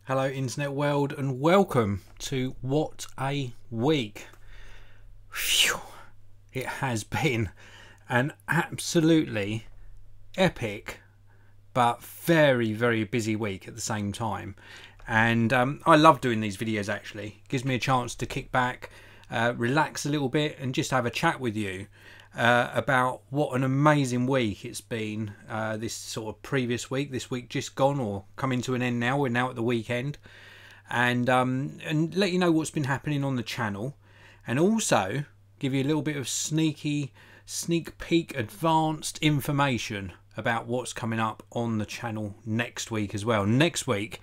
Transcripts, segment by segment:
Hello internet world and welcome to What a Week. Phew. It has been an absolutely epic but very busy week at the same time, and I love doing these videos. Actually, it gives me a chance to kick back, relax a little bit and just have a chat with you about what an amazing week it's been, this sort of previous week, this week just gone or coming to an end now. We're now at the weekend, and let you know what's been happening on the channel, and also give you a little bit of sneak peek advanced information about what's coming up on the channel next week as well. Next week,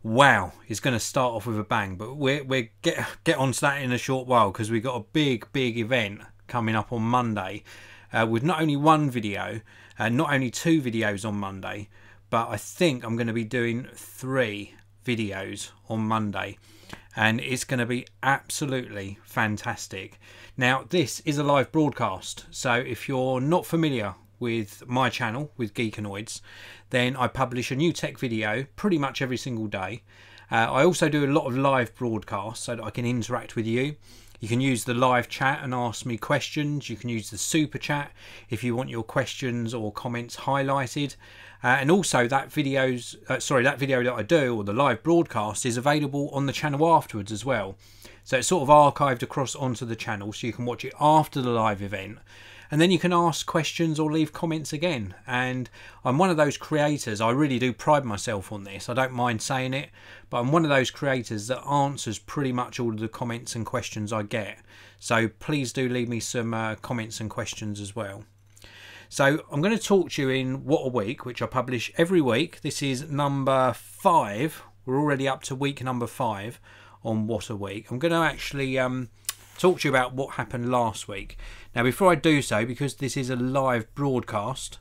wow, is going to start off with a bang, but we'll get onto that in a short while, because we've got a big event coming up on Monday, with not only one video and not only two videos on Monday, but I think I'm going to be doing 3 videos on Monday, and it's going to be absolutely fantastic. Now, this is a live broadcast, so if you're not familiar with my channel, with Geekanoids, then I publish a new tech video pretty much every single day. I also do a lot of live broadcasts so that I can interact with you. You can use the live chat and ask me questions. You can use the super chat if you want your questions or comments highlighted. And also that video that I do, or the live broadcast, is available on the channel afterwards as well. So it's sort of archived across onto the channel, so you can watch it after the live event. And then you can ask questions or leave comments again. And I'm one of those creators, I really do pride myself on this, I don't mind saying it, but I'm one of those creators that answers pretty much all of the comments and questions I get. So please do leave me some comments and questions as well. So I'm going to talk to you in What a Week, which I publish every week. This is number 5. We're already up to week number 5 on What a Week. I'm going to actually talk to you about what happened last week. Now, before I do so, because this is a live broadcast,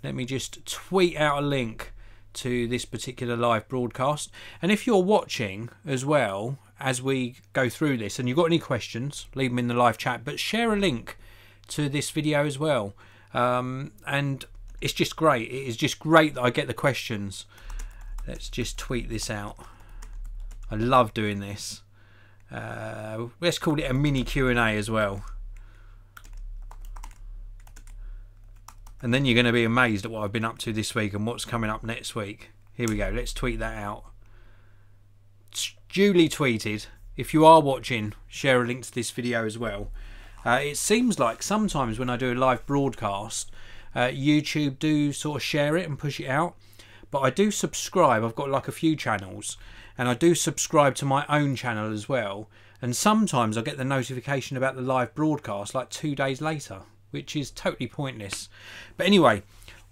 let me just tweet out a link to this particular live broadcast. And if you're watching as well as we go through this and you've got any questions, leave them in the live chat, but share a link to this video as well. And it's just great. It is just great that I get the questions. Let's just tweet this out. I love doing this. Let's call it a mini Q&A as well. And then you're going to be amazed at what I've been up to this week and what's coming up next week. Here we go. Let's tweet that out. It's duly tweeted. If you are watching, share a link to this video as well. It seems like sometimes when I do a live broadcast, YouTube do sort of share it and push it out. But I do subscribe. I've got like a few channels, and I do subscribe to my own channel as well. And sometimes I get the notification about the live broadcast like 2 days later, which is totally pointless. But anyway,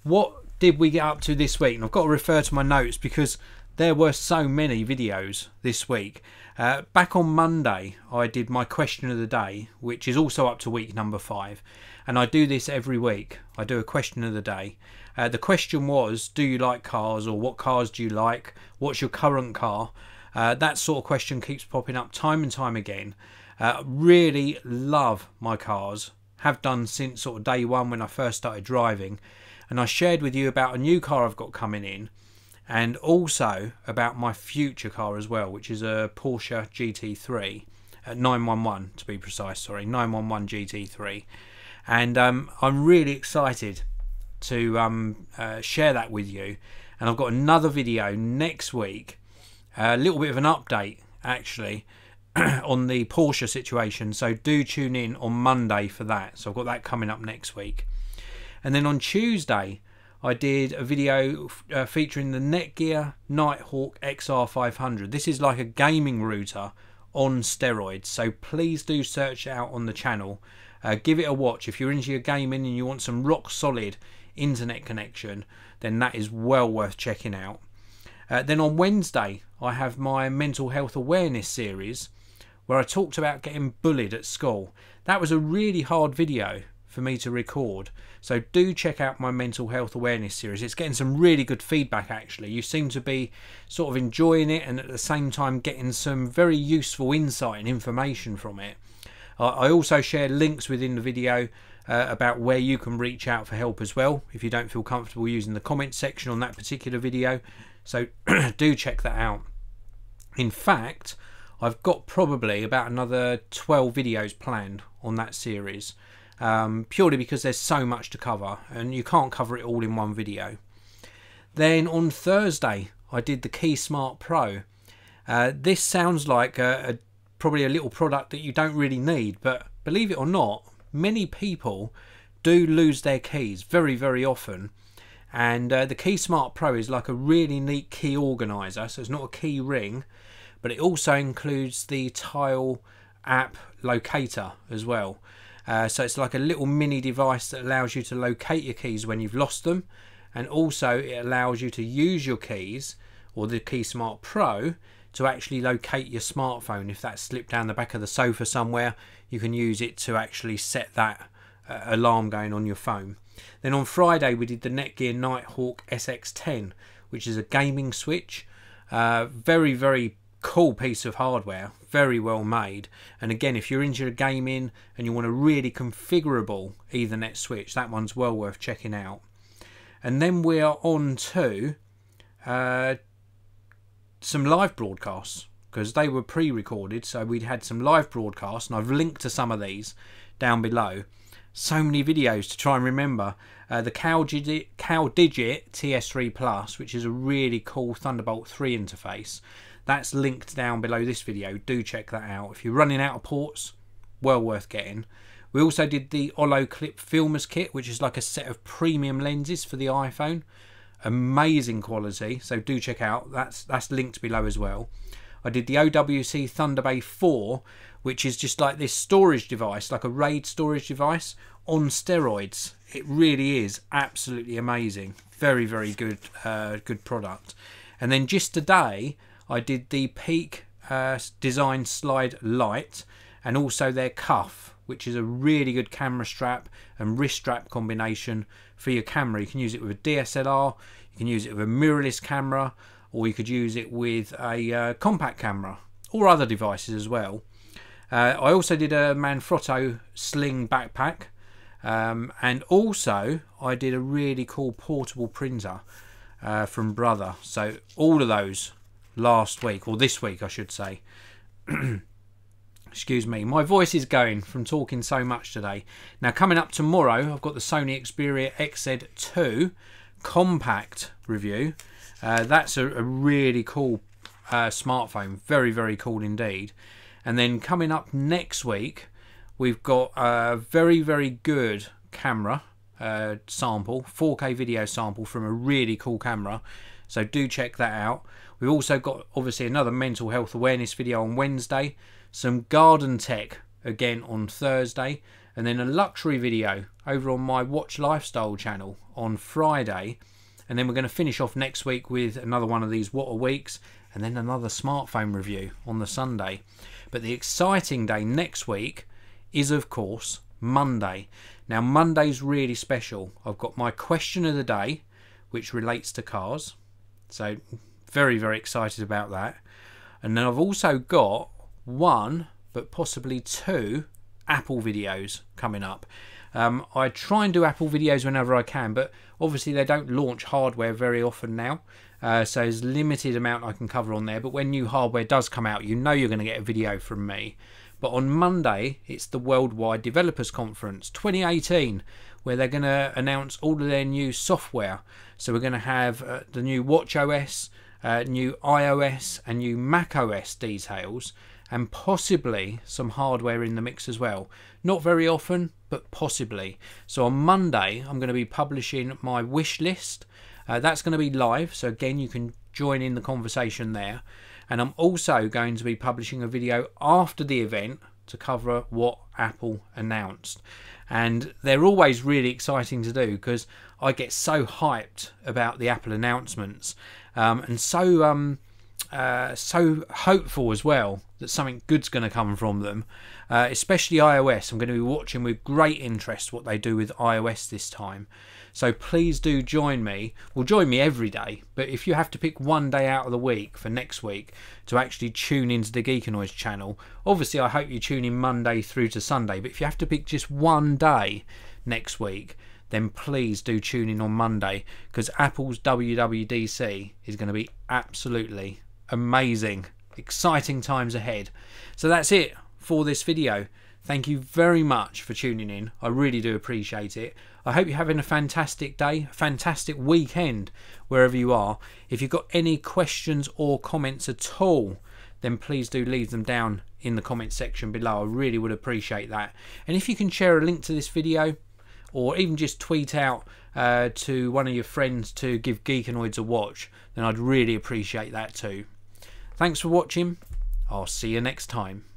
what did we get up to this week? And I've got to refer to my notes because there were so many videos this week. Back on Monday, I did my question of the day, which is also up to week number 5. And I do this every week. I do a question of the day. The question was, do you like cars, or what cars do you like? What's your current car? That sort of question keeps popping up time and time again. Really love my cars. Have done since sort of day one when I first started driving. And I shared with you about a new car I've got coming in, and also about my future car as well, which is a Porsche GT3, 911 to be precise, sorry, 911 GT3. And I'm really excited to share that with you. And I've got another video next week, a little bit of an update actually on the Porsche situation, so do tune in on Monday for that. So I've got that coming up next week. And then on Tuesday I did a video featuring the Netgear Nighthawk XR500. This is like a gaming router on steroids, so please do search it out on the channel. Give it a watch. If you're into your gaming and you want some rock solid internet connection, then that is well worth checking out. Then on Wednesday I have my mental health awareness series, where I talked about getting bullied at school. That was a really hard video for me to record, so do check out my mental health awareness series. It's getting some really good feedback actually. You seem to be sort of enjoying it, and at the same time getting some very useful insight and information from it. I also share links within the video about where you can reach out for help as well if you don't feel comfortable using the comment section on that particular video, so do check that out. In fact, I've got probably about another 12 videos planned on that series, purely because there's so much to cover and you can't cover it all in one video. Then on Thursday I did the Key Smart Pro. This sounds like probably a little product that you don't really need, but believe it or not, many people do lose their keys very often. And the Key Smart Pro is like a really neat key organizer, so it's not a key ring, but it also includes the Tile app locator as well. So it's like a little mini device that allows you to locate your keys when you've lost them, and also it allows you to use your keys, or the Key Smart Pro, to actually locate your smartphone. If that's slipped down the back of the sofa somewhere, you can use it to actually set that alarm going on your phone. Then on Friday we did the Netgear Nighthawk SX10, which is a gaming switch. Very cool piece of hardware, very well made. And again, if you're into gaming and you want a really configurable Ethernet switch, that one's well worth checking out. And then we are on to some live broadcasts, because they were pre-recorded, so we'd had some live broadcasts, and I've linked to some of these down below. So many videos to try and remember. The CalDigit TS3 Plus, which is a really cool Thunderbolt 3 interface, that's linked down below this video. Do check that out. If you're running out of ports, well worth getting. We also did the Olo Clip Filmers Kit, which is like a set of premium lenses for the iPhone. Amazing quality, so do check out. That's linked below as well. I did the OWC Thunderbay 4, which is just like this storage device, like a RAID storage device on steroids. It really is absolutely amazing. Very good, good product. And then just today I did the Peak Design Slide Lite, and also their Cuff, which is a really good camera strap and wrist strap combination for your camera. You can use it with a DSLR, you can use it with a mirrorless camera, or you could use it with a compact camera or other devices as well. I also did a Manfrotto sling backpack, and also I did a really cool portable printer from Brother. So all of those last week, or this week I should say. Excuse me, my voice is going from talking so much today. Now coming up tomorrow, I've got the Sony Xperia XZ2 compact review. That's a really cool smartphone, very cool indeed. And then coming up next week, we've got a very good camera sample, 4K video sample from a really cool camera, so do check that out. We've also got obviously another mental health awareness video on Wednesday, some garden tech again on Thursday, and then a luxury video over on my Watch Lifestyle channel on Friday. And then we're going to finish off next week with another one of these What a Weeks, and then another smartphone review on the Sunday. But the exciting day next week is of course Monday. Now Monday's really special. I've got my question of the day, which relates to cars, so very excited about that. And then I've also got one, but possibly two, Apple videos coming up. I try and do Apple videos whenever I can, but obviously they don't launch hardware very often now, so there's limited amount I can cover on there. But when new hardware does come out, you know you're going to get a video from me. But on Monday, it's the Worldwide Developers Conference 2018, where they're going to announce all of their new software. So we're going to have the new WatchOS, new iOS and new macOS details, and possibly some hardware in the mix as well. Not very often, but possibly. So on Monday, I'm going to be publishing my wish list. That's going to be live, so again, you can join in the conversation there. And I'm also going to be publishing a video after the event to cover what Apple announced. And they're always really exciting to do, because I get so hyped about the Apple announcements, and so hopeful as well that something good's going to come from them, especially iOS. I'm going to be watching with great interest what they do with iOS this time. So please do join me. Well, join me every day, but if you have to pick one day out of the week for next week to actually tune into the Geekanoids channel, obviously I hope you tune in Monday through to Sunday, but if you have to pick just one day next week, then please do tune in on Monday, because Apple's WWDC is going to be absolutely amazing exciting times ahead. So that's it for this video. Thank you very much for tuning in. I really do appreciate it. I hope you're having a fantastic day, a fantastic weekend, wherever you are. If you've got any questions or comments at all, then please do leave them down in the comment section below. I really would appreciate that. And if you can share a link to this video, or even just tweet out to one of your friends to give Geekanoids a watch, then I'd really appreciate that too. Thanks for watching. I'll see you next time.